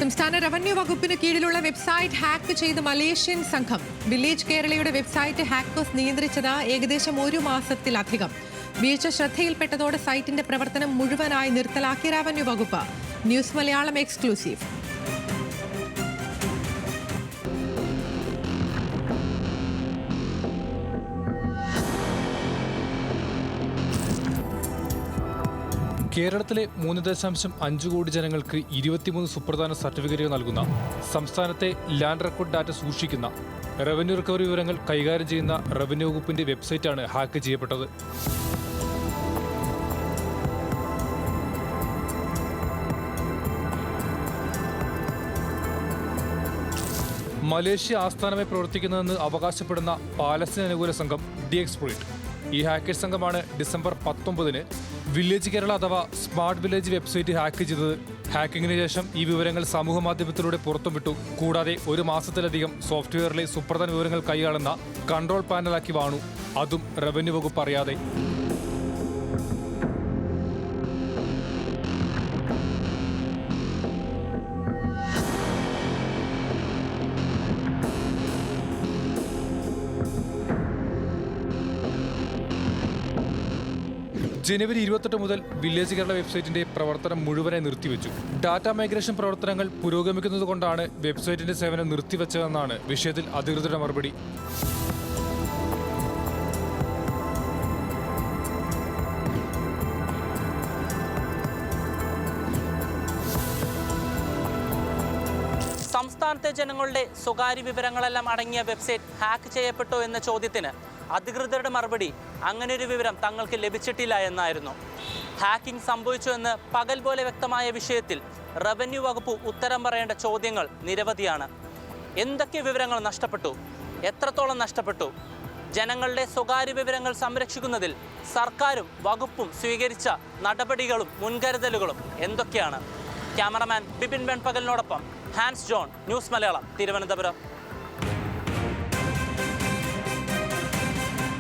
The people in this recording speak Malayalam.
സംസ്ഥാന റവന്യൂ വകുപ്പിന് കീഴിലുള്ള വെബ്സൈറ്റ് ഹാക്ക് ചെയ്ത് മലേഷ്യൻ സംഘം. വില്ലേജ് കേരളയുടെ വെബ്സൈറ്റ് ഹാക്കേഴ്സ് നിയന്ത്രിച്ചത് ഏകദേശം 1 മാസത്തിലധികം. വീഴ്ച ശ്രദ്ധയിൽപ്പെട്ടതോടെ സൈറ്റിന്റെ പ്രവർത്തനം മുഴുവനായി നിർത്തലാക്കി റവന്യൂ വകുപ്പ്. News Malayalam exclusive. കേരളത്തിലെ 3.5 കോടി ജനങ്ങൾക്ക് 23 സുപ്രധാന സർട്ടിഫിക്കറ്റുകൾ നൽകുന്ന, സംസ്ഥാനത്തെ ലാൻഡ് റെക്കോർഡ് ഡാറ്റ സൂക്ഷിക്കുന്ന, റവന്യൂ റിക്കവറി വിവരങ്ങൾ കൈകാര്യം ചെയ്യുന്ന റവന്യൂ വകുപ്പിന്റെ വെബ്സൈറ്റാണ് ഹാക്ക് ചെയ്യപ്പെട്ടത്. മലേഷ്യ ആസ്ഥാനമായി പ്രവർത്തിക്കുന്നതെന്ന് അവകാശപ്പെടുന്ന പാലസ്തീൻ അനുകൂല സംഘം ദി എക്സ്പ്ലോയിറ്റ്. ഈ ഹാക്കേഴ്സ് സംഘമാണ് ഡിസംബർ 19-ന് വില്ലേജ് കേരള അഥവാ സ്മാർട്ട് വില്ലേജ് വെബ്സൈറ്റ് ഹാക്ക് ചെയ്തത്. ഹാക്കിങ്ങിന് ശേഷം ഈ വിവരങ്ങൾ സമൂഹമാധ്യമത്തിലൂടെ പുറത്തുവിട്ടു. കൂടാതെ 1 മാസത്തിലധികം സോഫ്റ്റ്വെയറിലെ സുപ്രധാന വിവരങ്ങൾ കൈയാളുന്ന കൺട്രോൾ പാനലാക്കി വാണു, അതും റവന്യൂ വകുപ്പ് അറിയാതെ. ജനുവരി 28 മുതൽ വില്ലേജ് കേരള വെബ്സൈറ്റിന്റെ പ്രവർത്തനം മുഴുവനായി നിർത്തിവെച്ചു. ഡാറ്റാ മൈഗ്രേഷൻ പ്രവർത്തനങ്ങൾ പുരോഗമിക്കുന്നതുകൊണ്ടാണ് വെബ്സൈറ്റിന്റെ സേവനം നിർത്തിവെച്ചതെന്നാണ് വിഷയത്തിൽ അധികൃതരുടെ മറുപടി. സംസ്ഥാനത്തെ ജനങ്ങളുടെ സ്വകാര്യ വിവരങ്ങളെല്ലാം അടങ്ങിയ വെബ്സൈറ്റ് ഹാക്ക് ചെയ്യപ്പെട്ടോ എന്ന ചോദ്യത്തിന് അധികൃതരുടെ മറുപടി അങ്ങനെയൊരു വിവരം തങ്ങൾക്ക് ലഭിച്ചിട്ടില്ല എന്നായിരുന്നു. ഹാക്കിംഗ് സംഭവിച്ചു എന്ന് പകൽ പോലെ വ്യക്തമായ വിഷയത്തിൽ റവന്യൂ വകുപ്പ് ഉത്തരം പറയേണ്ട ചോദ്യങ്ങൾ നിരവധിയാണ്. എന്തൊക്കെ വിവരങ്ങൾ നഷ്ടപ്പെട്ടു? എത്രത്തോളം നഷ്ടപ്പെട്ടു? ജനങ്ങളുടെ സ്വകാര്യ വിവരങ്ങൾ സംരക്ഷിക്കുന്നതിൽ സർക്കാരും വകുപ്പും സ്വീകരിച്ച നടപടികളും മുൻകരുതലുകളും എന്തൊക്കെയാണ്? ക്യാമറമാൻ ബിപിൻ വെൺപകലിനോടൊപ്പം ഹാൻസ് ജോൺ, ന്യൂസ് മലയാളം, തിരുവനന്തപുരം.